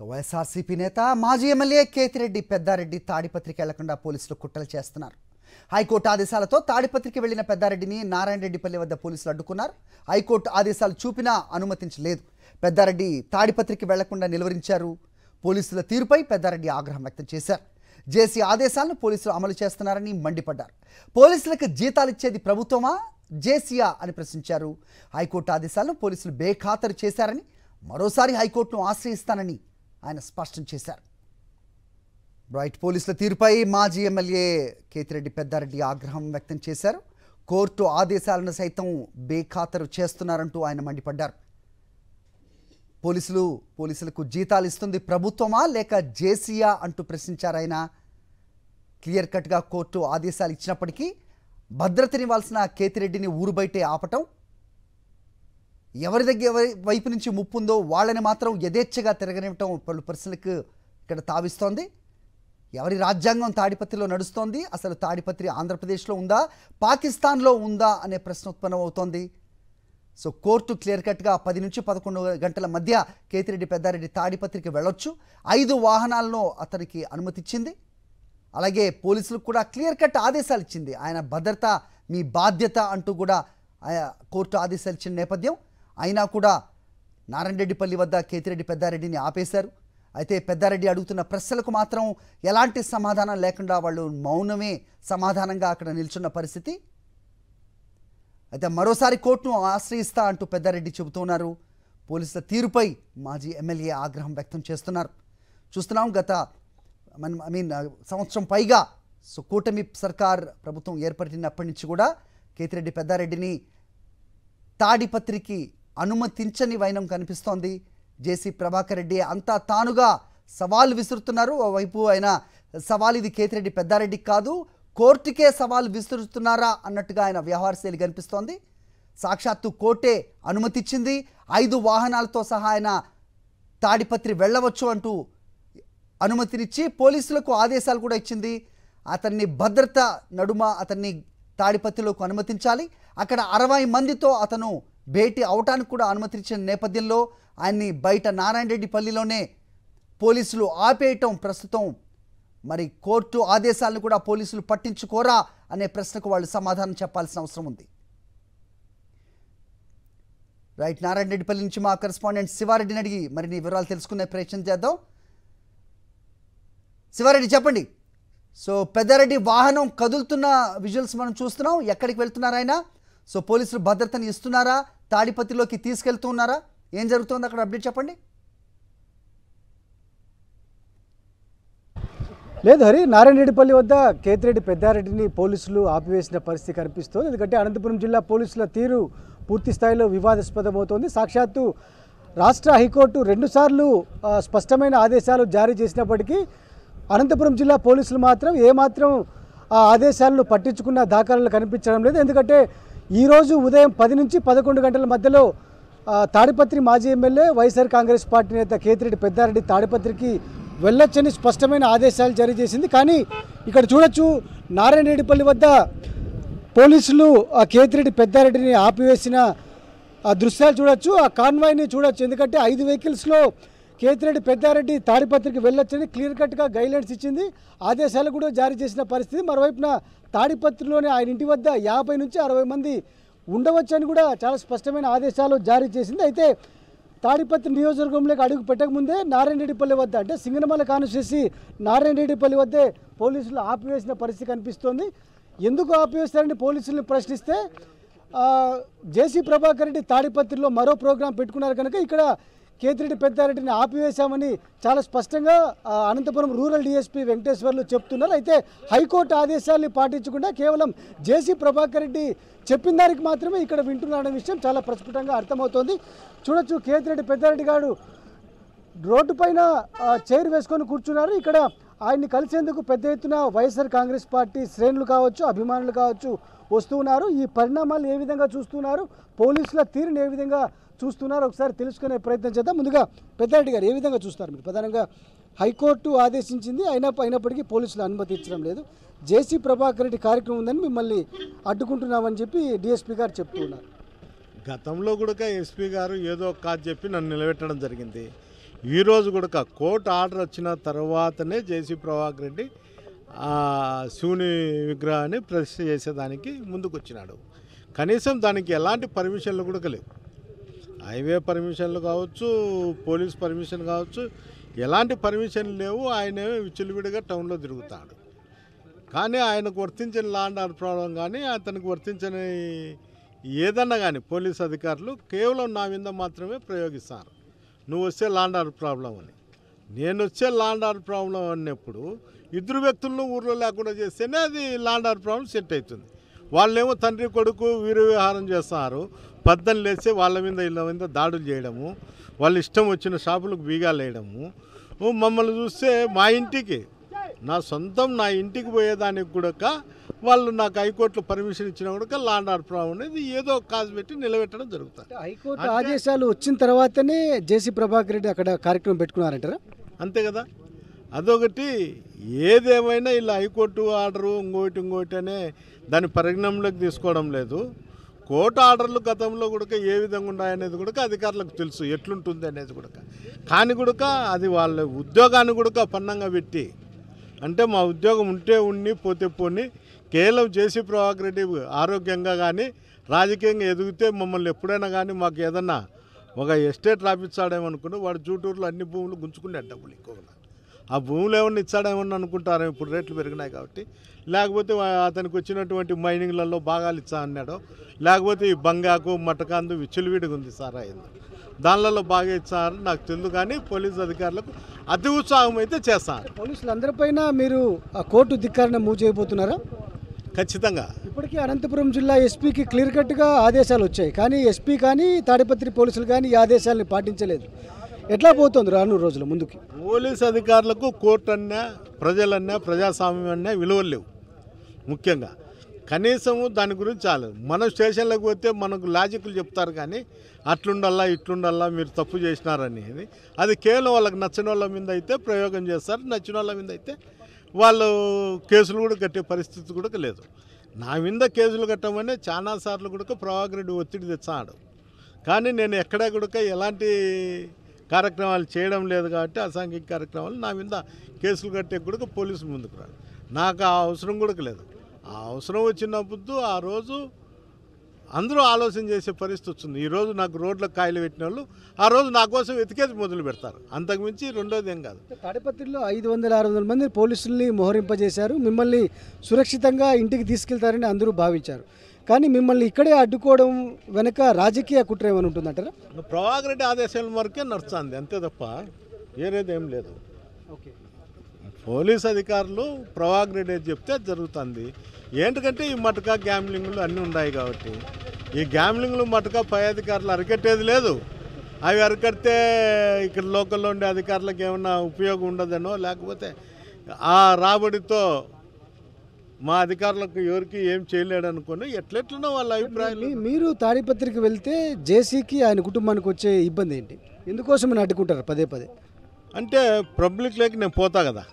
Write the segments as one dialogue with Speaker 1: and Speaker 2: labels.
Speaker 1: వైఎస్ఆర్సీపీ నేత మాజీ ఎమ్మెల్యే కేతిరెడ్డి పెద్దారెడ్డి తాడిపత్రికి వెళ్లకుండా పోలీసులు కుట్రలు చేస్తున్నారు. హైకోర్టు ఆదేశాలతో తాడిపత్రికి వెళ్లిన పెద్దారెడ్డిని నారాయణరెడ్డిపల్లి వద్ద పోలీసులు అడ్డుకున్నారు. హైకోర్టు ఆదేశాలు చూపినా అనుమతించలేదు. పెద్దారెడ్డి తాడిపత్రికి వెళ్లకుండా నిలువరించారు. పోలీసుల తీరుపై పెద్దారెడ్డి ఆగ్రహం వ్యక్తం చేశారు. జేసీ ఆదేశాలను పోలీసులు అమలు చేస్తున్నారని మండిపడ్డారు. పోలీసులకు జీతాలు ఇచ్చేది ప్రభుత్వమా జేసీయా అని ప్రశ్నించారు. హైకోర్టు ఆదేశాలను పోలీసులు బేఖాతరు చేశారని, మరోసారి హైకోర్టును ఆశ్రయిస్తానని ఆయన స్పష్టం చేశారు. పోలీసుల తీరుపై మాజీ ఎమ్మెల్యే కేతిరెడ్డి పెద్దారెడ్డి ఆగ్రహం వ్యక్తం చేశారు. కోర్టు ఆదేశాలను సైతం బేఖాతరు చేస్తున్నారంటూ ఆయన మండిపడ్డారు. పోలీసులకు జీతాలు ఇస్తుంది ప్రభుత్వమా లేక జేసీయా అంటూ ప్రశ్నించారు ఆయన. క్లియర్ కట్గా కోర్టు ఆదేశాలు ఇచ్చినప్పటికీ భద్రతనివ్వాల్సిన కేతిరెడ్డిని ఊరు బయటే ఆపటం, ఎవరి వైపు నుంచి ముప్పుందో వాళ్ళని మాత్రం యథేచ్ఛగా తిరగనివ్వటం పలు ప్రశ్నలకు ఇక్కడ తావిస్తోంది. ఎవరి రాజ్యాంగం తాడిపత్రిలో నడుస్తోంది? అసలు తాడిపత్రి ఆంధ్రప్రదేశ్లో ఉందా, పాకిస్తాన్లో ఉందా అనే ప్రశ్న ఉత్పన్నమవుతోంది. సో కోర్టు క్లియర్ కట్గా 10 నుంచి 11 గంటల మధ్య కేతిరెడ్డి పెద్దారెడ్డి తాడిపత్రికి వెళ్ళొచ్చు. 5 వాహనాలను అతనికి అనుమతి ఇచ్చింది. అలాగే పోలీసులకు కూడా క్లియర్ కట్ ఆదేశాలు ఇచ్చింది. ఆయన భద్రత మీ బాధ్యత అంటూ కూడా కోర్టు ఆదేశాలు ఇచ్చిన నేపథ్యం. అయినా కూడా నారాయణరెడ్డిపల్లి వద్ద కేతిరెడ్డి పెద్దారెడ్డిని ఆపేశారు. అయితే పెద్దారెడ్డి అడుగుతున్న ప్రశ్నలకు మాత్రం ఎలాంటి సమాధానం లేకుండా వాళ్ళు మౌనమే సమాధానంగా అక్కడ నిల్చున్న పరిస్థితి. అయితే మరోసారి కోర్టును ఆశ్రయిస్తా అంటూ పెద్దారెడ్డి చెబుతున్నారు. పోలీసుల తీరుపై మాజీ ఎమ్మెల్యే ఆగ్రహం వ్యక్తం చేస్తున్నారు. చూస్తున్నాం గత సంవత్సరం పైగా కూటమి సర్కార్ ప్రభుత్వం ఏర్పడినప్పటి నుంచి కూడా కేతిరెడ్డి పెద్దారెడ్డిని తాడిపత్రికి అనుమతించని వైనం కనిపిస్తోంది. జేసీ ప్రభాకర్ రెడ్డి అంతా తానుగా సవాల్ విసురుతున్నారు. ఓవైపు ఆయన సవాల్ ఇది కేతిరెడ్డి పెద్దారెడ్డికి కాదు, కోర్టుకే సవాల్ విసురుతున్నారా అన్నట్టుగా ఆయన వ్యవహారశైలి కనిపిస్తోంది. సాక్షాత్తు కోర్టే అనుమతిచ్చింది. 5 వాహనాలతో సహా ఆయన తాడిపత్రి వెళ్ళవచ్చు అంటూ అనుమతినిచ్చి పోలీసులకు ఆదేశాలు కూడా ఇచ్చింది. అతన్ని భద్రత నడుమ అతన్ని తాడిపత్రిలోకి అనుమతించాలి. అక్కడ 60 మందితో అతను భేటీ అవటానికి కూడా అనుమతించిన నేపథ్యంలో ఆయన్ని బయట నారాయణరెడ్డిపల్లిలోనే పోలీసులు ఆపేయటం ప్రస్తుతం. మరి కోర్టు ఆదేశాలను కూడా పోలీసులు పట్టించుకోరా అనే ప్రశ్నకు వాళ్ళు సమాధానం చెప్పాల్సిన అవసరం ఉంది. నారాయణరెడ్డిపల్లి నుంచి మా కరెస్పాండెంట్ శివారెడ్డిని అడిగి మరిన్ని వివరాలు తెలుసుకునే ప్రయత్నం చేద్దాం. శివారెడ్డి చెప్పండి. సో పెద్దారెడ్డి వాహనం కదులుతున్న విజువల్స్ మనం చూస్తున్నాం. ఎక్కడికి వెళ్తున్నారు ఆయన? సో పోలీసులు భద్రతను ఇస్తున్నారా? తాడిపత్రిలోకి తీసుకెళ్తూ ఉన్నారా? ఏం జరుగుతుంది అక్కడ? అప్డేట్ చెప్పండి.
Speaker 2: లేదు హరి, నారాయణరెడ్డిపల్లి వద్ద కేతిరెడ్డి పెద్దారెడ్డిని పోలీసులు ఆపివేసిన పరిస్థితి కనిపిస్తోంది. ఎందుకంటే అనంతపురం జిల్లా పోలీసుల తీరు పూర్తి స్థాయిలో వివాదాస్పదమవుతోంది. సాక్షాత్తు రాష్ట్ర హైకోర్టు 2 సార్లు స్పష్టమైన ఆదేశాలు జారీ చేసినప్పటికీ అనంతపురం జిల్లా పోలీసులు మాత్రం ఏమాత్రం ఆ ఆదేశాలను పట్టించుకున్న దాఖలాలు కనిపించడం లేదు. ఎందుకంటే ఈరోజు ఉదయం 10 నుంచి 11 గంటల మధ్యలో తాడిపత్రి మాజీ ఎమ్మెల్యే వైఎస్ఆర్ కాంగ్రెస్ పార్టీ నేత కేతిరెడ్డి పెద్దారెడ్డి తాడిపత్రికి వెళ్ళొచ్చని స్పష్టమైన ఆదేశాలు జారీ చేసింది. కానీ ఇక్కడ చూడొచ్చు, నారాయణరెడ్డిపల్లి వద్ద పోలీసులు ఆ కేతిరెడ్డి పెద్దారెడ్డిని ఆపివేసిన ఆ దృశ్యాలు చూడొచ్చు, ఆ కాన్వాయ్ని చూడొచ్చు. ఎందుకంటే 5 వెహికల్స్లో కేతిరెడ్డి పెద్దారెడ్డి తాడిపత్రికి వెళ్ళొచ్చని క్లియర్ కట్గా గైడ్లైన్స్ ఇచ్చింది. ఆదేశాలు కూడా జారీ చేసిన పరిస్థితి. మరోవైపున తాడిపత్రిలోని ఆయన ఇంటి వద్ద 50 నుంచి 60 మంది ఉండవచ్చని కూడా చాలా స్పష్టమైన ఆదేశాలు జారీ చేసింది. అయితే తాడిపత్రి నియోజకవర్గంలోకి అడుగు పెట్టకముందే నారాయణరెడ్డిపల్లి వద్ద, అంటే సింగనమల కాన్స్టిట్యూన్సీ నారాయణరెడ్డిపల్లి వద్దే పోలీసులు ఆపివేసిన పరిస్థితి కనిపిస్తోంది. ఎందుకు ఆపివేస్తారని పోలీసులను ప్రశ్నిస్తే జేసీ ప్రభాకర్ రెడ్డి తాడిపత్రిలో మరో ప్రోగ్రాం పెట్టుకున్నారు కనుక ఇక్కడ కేతిరెడ్డి పెద్దారెడ్డిని ఆపివేశామని చాలా స్పష్టంగా అనంతపురం రూరల్ డీఎస్పీ వెంకటేశ్వర్లు చెప్తున్నారు. అయితే హైకోర్టు ఆదేశాలను పాటించకుండా కేవలం జేసీ ప్రభాకర్ రెడ్డి చెప్పిన దానికి మాత్రమే ఇక్కడ వింటున్నారనే విషయం చాలా ప్రస్ఫుటంగా అర్థమవుతోంది. చూడొచ్చు, కేతిరెడ్డి పెద్దారెడ్డి గారు రోడ్డు పైన చైర్ వేసుకొని కూర్చున్నారు. ఇక్కడ ఆయన్ని కలిసేందుకు పెద్ద ఎత్తున వైఎస్ఆర్ కాంగ్రెస్ పార్టీ శ్రేణులు కావచ్చు, అభిమానులు కావచ్చు వస్తూ ఉన్నారు. ఈ పరిణామాలు ఏ విధంగా చూస్తున్నారు, పోలీసుల తీరుని ఏ విధంగా చూస్తున్నారు, ఒకసారి తెలుసుకునే ప్రయత్నం చేద్దాం. ముందుగా పెద్దారెడ్డి గారు ఏ విధంగా చూస్తారు? మీరు ప్రధానంగా హైకోర్టు ఆదేశించింది, అయినప్పటికీ పోలీసులు అనుమతించడం లేదు. జేసీ ప్రభాకర్ రెడ్డి కార్యక్రమం ఉందని మిమ్మల్ని అడ్డుకుంటున్నామని చెప్పి డీఎస్పీ గారు చెప్తూ ఉన్నారు.
Speaker 3: గతంలో కూడా ఎస్పీ గారు ఏదో కాదు చెప్పి నన్ను నిలబెట్టడం జరిగింది. ఈరోజు కూడా కోర్టు ఆర్డర్ వచ్చిన తర్వాతనే జేసీ ప్రభాకర్ రెడ్డి శివుని విగ్రహాన్ని ప్రతిష్ఠ చేసేదానికి ముందుకు వచ్చినాడు. కనీసం దానికి ఎలాంటి పర్మిషన్లు కూడా లేవు. హైవే పర్మిషన్లు కావచ్చు, పోలీస్ పర్మిషన్ కావచ్చు, ఎలాంటి పర్మిషన్లు లేవు. ఆయన విచ్చలవిడిగా టౌన్లో తిరుగుతాడు. కానీ ఆయనకు వర్తించిన లా అండ్ ఆర్డర్ ప్రాబ్లం కానీ అతనికి వర్తించని ఏదన్నా కానీ పోలీస్ అధికారులు కేవలం నా మీద మాత్రమే ప్రయోగిస్తారు. నువ్వు వస్తే లా అండ్ ఆర్డర్ ప్రాబ్లం అని. నేను వచ్చే లా అండ్ ఆర్డర్ ప్రాబ్లం అన్నప్పుడు ఇద్దరు వ్యక్తులను ఊర్లో లేకుండా చేస్తేనే అది law and order problem set అవుతుంది. వాళ్ళేమో తండ్రి కొడుకు వీర విహారం చేస్తున్నారు. పద్దలు లేస్తే వాళ్ళ మీద ఇళ్ళ మీద దాడులు చేయడము, వాళ్ళు ఇష్టం వచ్చిన షాపులకు బీగాలు వేయడము. మమ్మల్ని చూస్తే మా ఇంటికి నా సొంతం నా ఇంటికి పోయేదానికి కూడా వాళ్ళు నాకు హైకోర్టులో పర్మిషన్ ఇచ్చినా కూడా లా అండ్ ఆర్డర్ ప్రాబ్లం అనేది ఏదో కాజు పెట్టి నిలబెట్టడం జరుగుతుంది.
Speaker 2: హైకోర్టు ఆదేశాలు వచ్చిన తర్వాతనే జేసీ ప్రభాకర్ రెడ్డి అక్కడ కార్యక్రమం పెట్టుకున్నారంటారా?
Speaker 3: అంతే కదా. అదొకటి. ఏదేమైనా ఇలా హైకోర్టు ఆర్డరు ఇంకోటి అనే దాన్ని పరిగణనలోకి తీసుకోవడం లేదు. కోర్టు ఆర్డర్లు గతంలో కూడా ఏ విధంగా ఉన్నాయనేది కూడా అధికారులకు తెలుసు, ఎట్లుంటుంది అనేది కూడా. కానీ కూడా అది వాళ్ళ ఉద్యోగాన్ని కూడా పన్నంగా పెట్టి, అంటే మా ఉద్యోగం ఉంటే ఉండి పోతే పోని, కేవలం జేసీ ప్రభాకర్ రెడ్డి ఆరోగ్యంగా కానీ రాజకీయంగా ఎదిగితే మమ్మల్ని ఎప్పుడైనా కానీ మాకు ఏదన్నా ఒక ఎస్టేట్ రాపిస్తాడేమనుకుని వాడు జూటూరులో అన్ని భూములు గుంజుకునే డబ్బులు ఎక్కువగా. ఆ భూములు ఏమన్నా ఇచ్చాడేమని అనుకుంటారు, ఇప్పుడు రేట్లు పెరిగినాయి కాబట్టి. లేకపోతే అతనికి వచ్చినటువంటి మైనింగ్లలో భాగాలు ఇచ్చా అన్నాడు. లేకపోతే ఈ బంగాకు మటకాందు విచ్చలవిడిగా ఉంది సార్ అయింది, దానిలలో బాగా ఇచ్చారని నాకు తెలుసు. కానీ పోలీసు అధికారులకు అతి ఉత్సాహం అయితే చేస్తారు.
Speaker 2: పోలీసులు అందరిపైన మీరు ఆ కోర్టు ధిక్కారణ మూవ్ చేయబోతున్నారా?
Speaker 3: ఖచ్చితంగా.
Speaker 2: ఇప్పటికీ అనంతపురం జిల్లా ఎస్పీకి క్లియర్ కట్గా ఆదేశాలు వచ్చాయి, కానీ ఎస్పీ కానీ తాడిపత్రి పోలీసులు కానీ ఈ ఆదేశాలను పాటించలేదు. ఎట్లా పోతుంది రాను రోజుల ముందుకి?
Speaker 3: పోలీసు అధికారులకు కోర్టు అన్నా, ప్రజలన్నా, ప్రజాస్వామ్యం అన్నా విలువలు లేవు. ముఖ్యంగా కనీసము దాని గురించి చాలు. మనం స్టేషన్లకు పోతే మనకు లాజిక్లు చెప్తారు, కానీ అట్లుండల్లా ఇట్లుండల్లా మీరు తప్పు చేసినారనేది అది కేవలం వాళ్ళకి నచ్చిన వాళ్ళ మీద అయితే ప్రయోగం చేస్తారు. నచ్చిన వాళ్ళ మీద అయితే వాళ్ళు కేసులు కూడా కట్టే పరిస్థితి కూడా లేదు. నా మీద కేసులు కట్టమని చాలాసార్లు కూడా ప్రభాకర్ రెడ్డి ఒత్తిడి తెచ్చాడు. కానీ నేను ఎక్కడా కూడా ఎలాంటి కార్యక్రమాలు చేయడం లేదు కాబట్టి అసాంఘిక కార్యక్రమాలు నా మీద కేసులు కట్టే కూడా పోలీసులు ముందుకు రాడు. నాకు ఆ అవసరం కూడా లేదు. ఆ అవసరం వచ్చినప్పుడు ఆ రోజు అందరూ ఆలోచన చేసే పరిస్థితి వచ్చింది. ఈరోజు నాకు రోడ్లకు కాయలు పెట్టిన వాళ్ళు ఆ రోజు నా కోసం వెతికేది మొదలు పెడతారు. అంతకుమించి రెండోది ఏం కాదు.
Speaker 2: తాడిపత్రిలో 500-600 మంది పోలీసుల్ని మోహరింపజేశారు. మిమ్మల్ని సురక్షితంగా ఇంటికి తీసుకెళ్తారని అందరూ భావించారు. కానీ మిమ్మల్ని ఇక్కడే అడ్డుకోవడం వెనక రాజకీయ కుట్ర ఏమైనా ఉంటుందంటారా?
Speaker 3: ప్రభాకర్ రెడ్డి ఆదేశాల వరకే నడుస్తుంది, అంతే తప్ప వేరేది ఏం లేదు.
Speaker 2: ఓకే.
Speaker 3: పోలీస్ అధికారులు ప్రభాకర్ రెడ్డి చెప్తే జరుగుతుంది. ఏంటంటే ఈ మటుక గ్యామ్లింగ్లు అన్నీ ఉన్నాయి కాబట్టి ఈ గ్యామ్లింగ్లు మటుక పై అధికారులు అరికట్టేది లేదు. అవి అరికడితే ఇక్కడ లోకల్లో ఉండే అధికారులకు ఏమన్నా ఉపయోగం ఉండదనో, లేకపోతే ఆ రాబడితో మా అధికారులకు ఎవరికి ఏం చేయలేడు అనుకుని ఎట్లెట్లనో వాళ్ళ అభిప్రాయాలు.
Speaker 2: మీరు తాడిపత్రికి వెళ్తే జేసీకి ఆయన కుటుంబానికి వచ్చే ఇబ్బంది ఏంటి? ఎందుకోసం అడ్డుకుంటారు పదే పదే?
Speaker 3: అంటే పబ్లిక్ లేక నేను పోతా కదా,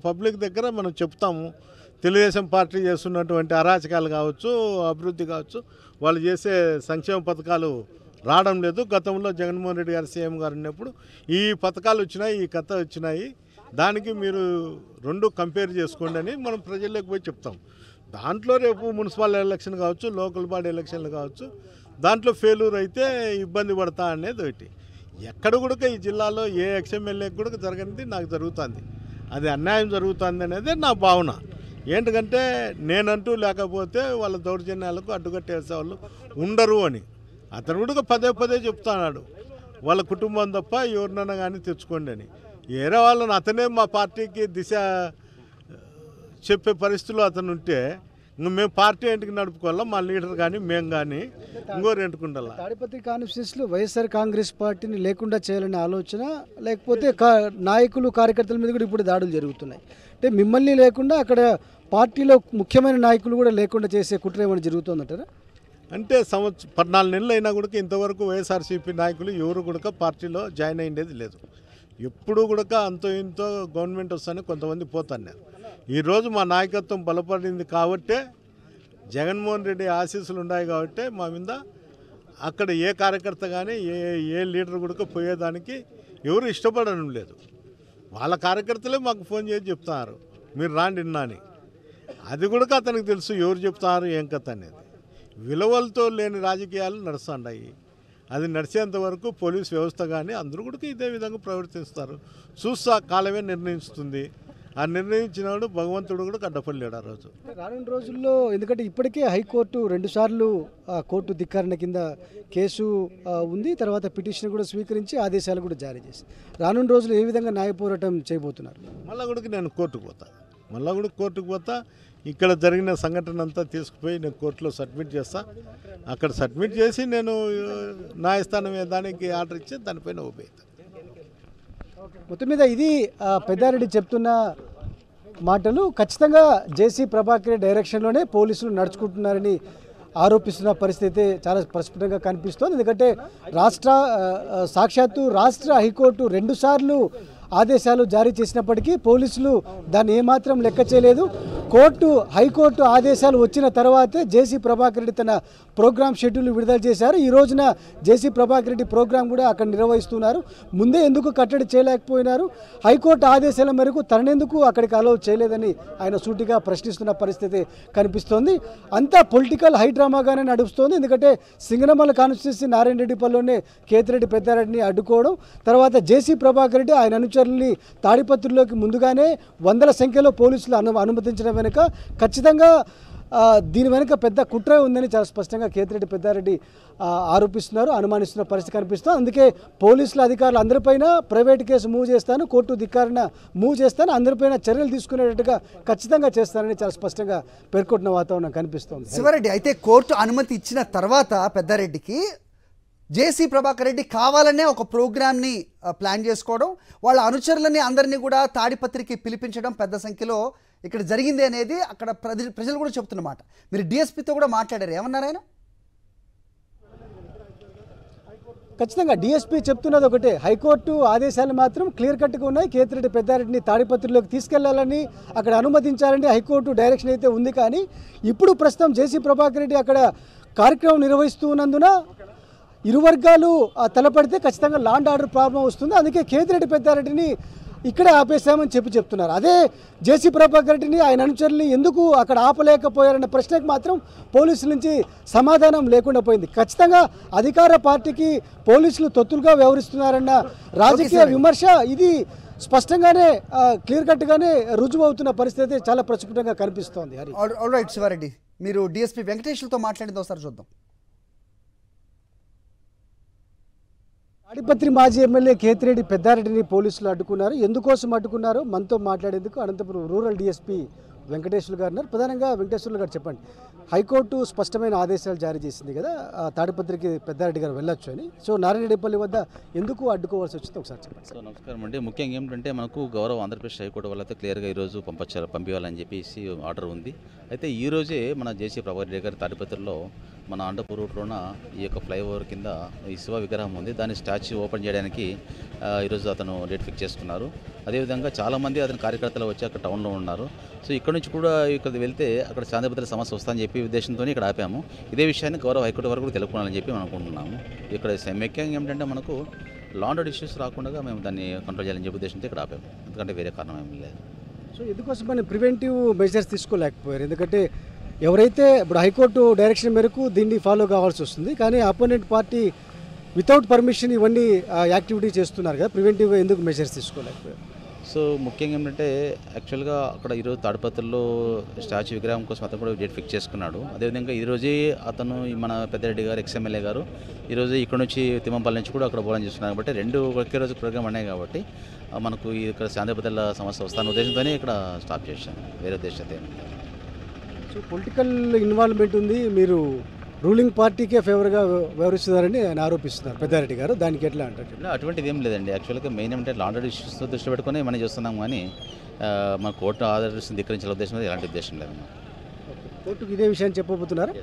Speaker 3: పబ్లిక్ దగ్గర మనం చెప్తాము. తెలుగుదేశం పార్టీ చేస్తున్నటువంటి అరాచకాలు కావచ్చు, అభివృద్ధి కావచ్చు, వాళ్ళు చేసే సంక్షేమ పథకాలు రావడం లేదు. గతంలో జగన్మోహన్ రెడ్డి గారు సీఎం గారు ఉన్నప్పుడు ఈ పథకాలు వచ్చినాయి, ఈ కథ వచ్చినాయి, దానికి మీరు రెండు కంపేర్ చేసుకోండి అని మనం ప్రజల్లోకి పోయి చెప్తాం. దాంట్లో రేపు మున్సిపల్ ఎలక్షన్ కావచ్చు, లోకల్ బాడీ ఎలక్షన్లు కావచ్చు, దాంట్లో ఫెయిల్యూర్ అయితే ఇబ్బంది పడతా అనేది ఒకటి. ఎక్కడ కూడా ఈ జిల్లాలో ఏ ఎక్స్ఎమ్మెల్యేకి కూడా జరగనిది నాకు జరుగుతుంది. అది అన్యాయం జరుగుతుంది అనేది నా భావన. ఏంటంటే నేనంటూ లేకపోతే వాళ్ళ దౌర్జన్యాలకు అడ్డుకట్టేసే వాళ్ళు ఉండరు అని అతను కూడా పదే చెప్తున్నాడు. వాళ్ళ కుటుంబం తప్ప ఎవరినైనా కానీ తెచ్చుకోండి అని. వేరే వాళ్ళని అతనే మా పార్టీకి దిశ చెప్పే పరిస్థితుల్లో అతను ఉంటే మేము పార్టీ ఏంటికి నడుపుకోవాలా, మా లీడర్ కానీ మేము కానీ ఇంకోరు ఎంటుకుండాలా.
Speaker 2: తాడిపత్రి కాన్స్టిట్యూన్సీలో వైఎస్ఆర్ కాంగ్రెస్ పార్టీని లేకుండా చేయాలనే ఆలోచన, లేకపోతే నాయకులు కార్యకర్తల మీద కూడా ఇప్పుడు దాడులు జరుగుతున్నాయి. అంటే మిమ్మల్ని లేకుండా అక్కడ పార్టీలో ముఖ్యమైన నాయకులు కూడా లేకుండా చేసే కుట్ర ఏమైనా జరుగుతుందంటారా?
Speaker 3: అంటే 14 నెలలు అయినా కూడా ఇంతవరకు వైఎస్ఆర్సీపీ నాయకులు ఎవరు కూడా పార్టీలో జాయిన్ అయ్యేది లేదు. ఎప్పుడు కూడా అంతో ఇంతో గవర్నమెంట్ వస్తానే కొంతమంది పోతున్నారు. ఈరోజు మా నాయకత్వం బలపడింది కాబట్టే, జగన్మోహన్ రెడ్డి ఆశీస్సులు ఉన్నాయి కాబట్టి మా మీద అక్కడ ఏ కార్యకర్త కానీ ఏ లీడర్ కూడా పోయేదానికి ఎవరు ఇష్టపడడం లేదు. వాళ్ళ కార్యకర్తలే మాకు ఫోన్ చేసి చెప్తున్నారు మీరు రాండి అని. అది కూడా అతనికి తెలుసు ఎవరు చెప్తున్నారు ఏం కథ అనేది. విలువలతో లేని రాజకీయాలు నడుస్తున్నాయి. అది నడిచేంత వరకు పోలీస్ వ్యవస్థ కానీ అందరూ కూడా ఇదే విధంగా ప్రవర్తిస్తారు. చూస్తా కాలమే నిర్ణయిస్తుంది. ఆ నిర్ణయించినాడు భగవంతుడు కూడా కడ్డపల్లేడు ఆ రోజు.
Speaker 2: రానున్న రోజుల్లో ఎందుకంటే ఇప్పటికే హైకోర్టు 2 సార్లు కోర్టు ధిక్కరణ కింద కేసు ఉంది. తర్వాత పిటిషన్ కూడా స్వీకరించి ఆదేశాలు కూడా జారీ చేసింది. రానున్న రోజులు ఏ విధంగా న్యాయ పోరాటం చేయబోతున్నారు?
Speaker 3: మళ్ళా కూడా నేను కోర్టుకు పోతా. ఇక్కడ జరిగిన సంఘటన అంతా తీసుకుపోయి నేను కోర్టులో సబ్మిట్ చేస్తా. అక్కడ సబ్మిట్ చేసి నేను న్యాయస్థానం దానికి ఆర్డర్ ఇచ్చి దానిపైన ఉపయోగిస్తాను.
Speaker 2: మొత్తం మీద ఇది పెద్దారెడ్డి చెప్తున్న మాటలు. ఖచ్చితంగా జేసీ ప్రభాకర్ రెడ్డి డైరెక్షన్లోనే పోలీసులు నడుచుకుంటున్నారని ఆరోపిస్తున్న పరిస్థితి చాలా ప్రస్ఫుటంగా కనిపిస్తోంది. ఎందుకంటే సాక్షాత్తు రాష్ట్ర హైకోర్టు 2 సార్లు ఆదేశాలు జారీ చేసినప్పటికీ పోలీసులు దాన్ని ఏమాత్రం లెక్క చేయలేదు. హైకోర్టు ఆదేశాలు వచ్చిన తర్వాతే జేసీ ప్రభాకర్ రెడ్డి తన ప్రోగ్రామ్ షెడ్యూల్ విడుదల చేశారు. ఈ రోజున జేసీ ప్రభాకర్ రెడ్డి ప్రోగ్రాం కూడా అక్కడ నిర్వహిస్తున్నారు. ముందే ఎందుకు కట్టడి చేయలేకపోయినారు? హైకోర్టు ఆదేశాల మేరకు తననెందుకు అక్కడికి అలౌ చేయలేదని ఆయన సూటిగా ప్రశ్నిస్తున్న పరిస్థితి కనిపిస్తోంది. అంతా పొలిటికల్ హైడ్రామాగానే నడుస్తోంది. ఎందుకంటే సింగనమల కాన్స్టిట్యూన్సీ నారాయణరెడ్డిపల్లిలోనే కేతిరెడ్డి పెద్దారెడ్డిని అడ్డుకోవడం, తర్వాత జేసీ ప్రభాకర్ రెడ్డి ఆయన అనుచరుల్ని తాడిపత్రిలోకి ముందుగానే వందల సంఖ్యలో పోలీసులు అనుమతించడం వెనుక ఖచ్చితంగా దీని వెనుక పెద్ద కుట్ర ఉందని చాలా స్పష్టంగా కేతిరెడ్డి పెద్దారెడ్డి ఆరోపిస్తున్నారు, అనుమానిస్తున్న పరిస్థితి కనిపిస్తుంది. అందుకే పోలీసుల అధికారులు అందరిపైన ప్రైవేట్ కేసు మూవ్ చేస్తాను, కోర్టు ధిక్కారణ మూవ్ చేస్తాను, అందరిపైన చర్యలు తీసుకునేటట్టుగా ఖచ్చితంగా చేస్తానని చాలా స్పష్టంగా పేర్కొంటున్న వాతావరణం కనిపిస్తోంది.
Speaker 1: శివారెడ్డి, అయితే కోర్టు అనుమతి ఇచ్చిన తర్వాత పెద్దారెడ్డికి జేసీ ప్రభాకర్ రెడ్డి కావాలనే ఒక ప్రోగ్రామ్ని ప్లాన్ చేసుకోవడం, వాళ్ళ అనుచరులని అందరినీ కూడా తాడిపత్రికి పిలిపించడం పెద్ద సంఖ్యలో ఇక్కడ జరిగింది అనేది అక్కడ ప్రజలు కూడా చెప్తున్నమాట. మీరు డిఎస్పీతో కూడా మాట్లాడారు, ఏమన్నారు ఆయన?
Speaker 2: ఖచ్చితంగా డిఎస్పీ చెప్తున్నది ఒకటే, హైకోర్టు ఆదేశాలు మాత్రం క్లియర్ కట్గా ఉన్నాయి. కేతిరెడ్డి పెద్దారెడ్డిని తాడిపత్రిలోకి తీసుకెళ్లాలని, అక్కడ అనుమతించాలని హైకోర్టు డైరెక్షన్ అయితే ఉంది. కానీ ఇప్పుడు ప్రస్తుతం జేసీ ప్రభాకర్ రెడ్డి అక్కడ కార్యక్రమం నిర్వహిస్తూ ఉన్నందున ఇరు వర్గాలు తలపడితే ఖచ్చితంగా లాండ్ ఆర్డర్ ప్రాబ్లం వస్తుంది. అందుకే కేతిరెడ్డి పెద్దారెడ్డిని ఇక్కడే ఆపేశామని చెప్తున్నారు. అదే జేసీ ప్రభాకర్ రెడ్డిని ఆయన అనుచరుల్ని ఎందుకు అక్కడ ఆపలేకపోయారన్న ప్రశ్నకు మాత్రం పోలీసుల నుంచి సమాధానం లేకుండా పోయింది. ఖచ్చితంగా అధికార పార్టీకి పోలీసులు తొత్తులుగా వ్యవహరిస్తున్నారన్న రాజకీయ విమర్శ ఇది స్పష్టంగానే క్లియర్ కట్గానే రుజువు అవుతున్న పరిస్థితి చాలా ప్రస్ఫుటంగా కనిపిస్తోంది.
Speaker 1: ఆల్ రైట్ శివారెడ్డి, మీరు డిఎస్పీ వెంకటేష్లతో మాట్లాడింది ఒకసారి చూద్దాం.
Speaker 2: తాడిపత్రి మాజీ ఎమ్మెల్యే కేతిరెడ్డి పెద్దారెడ్డిని పోలీసులు అడ్డుకున్నారు. ఎందుకోసం అడ్డుకున్నారో మనతో మాట్లాడేందుకు అనంతపురం రూరల్ డిఎస్పీ వెంకటేశ్వర్లు గారు ఉన్నారు. ప్రధానంగా వెంకటేశ్వర్లు గారు చెప్పండి, హైకోర్టు స్పష్టమైన ఆదేశాలు జారీ చేసింది కదా, తాడిపత్రికి పెద్దారెడ్డి గారు వెళ్ళొచ్చు అని. సో నారాయణరెడ్డిపల్లి వద్ద ఎందుకు అడ్డుకోవాల్సి వచ్చిందో ఒకసారి చెప్పండి.
Speaker 4: సో నమస్కారం అండి. ముఖ్యంగా ఏమిటంటే మనకు గౌరవ ఆంధ్రప్రదేశ్ హైకోర్టు వాళ్ళతో క్లియర్గా ఈరోజు పంపించాలని చెప్పేసి ఆర్డర్ ఉంది. అయితే ఈరోజే మన జేసీ ప్రభాకర్ రెడ్డి గారి తాడిపత్రిలో మన అండపూర్ రూట్లోన ఈ యొక్క ఫ్లైఓవర్ కింద ఈ శివ విగ్రహం ఉంది, దాని స్టాచ్యూ ఓపెన్ చేయడానికి ఈరోజు అతను డేట్ ఫిక్స్ చేసుకున్నారు. అదేవిధంగా చాలామంది అతని కార్యకర్తలు వచ్చి అక్కడ టౌన్లో ఉన్నారు. సో ఇక్కడ నుంచి కూడా ఇక్కడ వెళ్తే అక్కడ శాంతిభద్రత సమస్య వస్తుందని చెప్పి ఉద్దేశంతో ఇక్కడ ఆపాము. ఇదే విషయాన్ని గౌరవ హైకోర్టు వరకు కూడా తెలుపుకోవాలని చెప్పి మనం అనుకుంటున్నాము. ఇక్కడ ముఖ్యంగా ఏమిటంటే మనకు లాండ్ ఇష్యూస్ రాకుండా మేము దాన్ని కంట్రోల్ చేయాలని చెప్పి ఉద్దేశంతో ఇక్కడ ఆపాము, ఎందుకంటే వేరే కారణం ఏమి లేదు.
Speaker 2: సో ఎందుకోసం మనం ప్రివెంటివ్ మెజర్స్ తీసుకోలేకపోయారు? ఎందుకంటే ఎవరైతే ఇప్పుడు హైకోర్టు డైరెక్షన్ మేరకు దీన్ని ఫాలో కావాల్సి వస్తుంది, కానీ అపోనెంట్ పార్టీ వితౌట్ పర్మిషన్ ఇవన్నీ యాక్టివిటీ చేస్తున్నారు కదా, ప్రివెంటివ్గా ఎందుకు మెజర్స్ తీసుకోలేకపోయారు?
Speaker 4: సో ముఖ్యంగా ఏంటంటే యాక్చువల్గా అక్కడ ఈరోజు తాడిపత్రిలో స్టాచ్యూ విగ్రహం కోసం అతను కూడా డేట్ ఫిక్స్ చేసుకున్నాడు. అదేవిధంగా ఈరోజే అతను మన పెద్దారెడ్డి గారు ఎక్స్ఎమ్మెల్యే గారు ఈరోజు ఇక్కడ నుంచి తిమ్మంపల్లి నుంచి కూడా అక్కడ బోలం చేస్తున్నారు. కాబట్టి రెండు ఒకే రోజు ప్రోగ్రామ్ ఉన్నాయి కాబట్టి మనకు ఇక్కడ శాంతిభద్రతల సమస్య వస్తాన ఉద్దేశంతోనే ఇక్కడ స్టాప్ చేశాను, వేరే ఉద్దేశంతో ఏమి లేదు.
Speaker 2: సో పొలిటికల్ ఇన్వాల్వ్మెంట్ ఉంది, మీరు రూలింగ్ పార్టీకే ఫేవర్గా వ్యవహరిస్తున్నారని ఆయన ఆరోపిస్తున్నారు పెద్దారెడ్డి గారు, దానికి ఎట్లా అంటారు?
Speaker 4: అటువంటిది ఏం లేదండి. యాక్చువల్గా మెయిన్ ఏమంటే లాండ్ ఇష్యూస్తో దృష్టి పెట్టుకుని మనం చేస్తున్నాం, కానీ మన కోర్టు ఆర్డర్స్ ధిక్కరించాల ఉద్దేశం ఎలాంటి ఉద్దేశం లేదు.
Speaker 2: కోర్టుకు ఇదే విషయాన్ని చెప్పబోతున్నారు.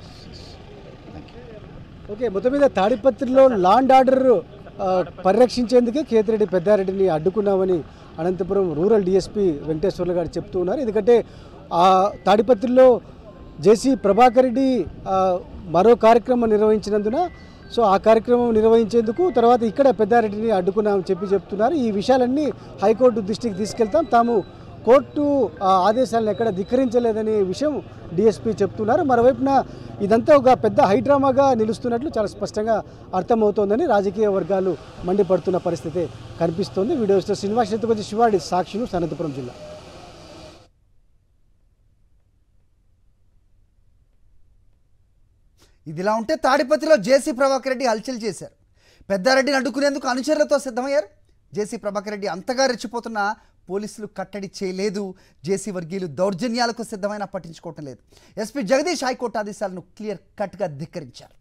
Speaker 2: ఓకే, మొత్తం మీద తాడిపత్రిలో లాండ్ ఆర్డర్ పరిరక్షించేందుకే కేతిరెడ్డి పెద్దారెడ్డిని అడ్డుకున్నామని అనంతపురం రూరల్ డిఎస్పీ వెంకటేశ్వర్లు గారు చెప్తూ ఉన్నారు. ఎందుకంటే ఆ తాడిపత్రిలో జేసీ ప్రభాకర్ రెడ్డి మరో కార్యక్రమం నిర్వహించినందున సో ఆ కార్యక్రమం నిర్వహించేందుకు తర్వాత ఇక్కడ పెద్దారెడ్డిని అడ్డుకున్నామని చెప్తున్నారు. ఈ విషయాలన్నీ హైకోర్టు దృష్టికి తీసుకెళ్తాం, తాము కోర్టు ఆదేశాలను ఎక్కడ ధిక్కరించలేదనే విషయం డిఎస్పీ చెప్తున్నారు. మరోవైపున ఇదంతా ఒక పెద్ద హైడ్రామాగా నిలుస్తున్నట్లు చాలా స్పష్టంగా అర్థమవుతోందని రాజకీయ వర్గాలు మండిపడుతున్న పరిస్థితి కనిపిస్తోంది. వీడియోస్తో శ్రీనివాస్ ఛత్రపతి, శివాడి, సాక్షి న్యూస్, అనంతపురం జిల్లా.
Speaker 1: ఇదిలా ఉంటే తాడిపత్రిలో జేసీ ప్రభాకర్ రెడ్డి హల్చల్ చేశారు. పెద్దారెడ్డిని అడ్డుకునేందుకు అనుచరులతో సిద్ధమయ్యారు. జేసీ ప్రభాకర్ రెడ్డి అంతగా రెచ్చిపోతున్న పోలీసులు కట్టడి చేయలేదు. జేసీ వర్గీయులు దౌర్జన్యాలకు సిద్ధమైనా పట్టించుకోవటం లేదు. ఎస్పీ జగదీష్ హైకోర్టు ఆదేశాలను క్లియర్ కట్గా ధిక్కరించారు.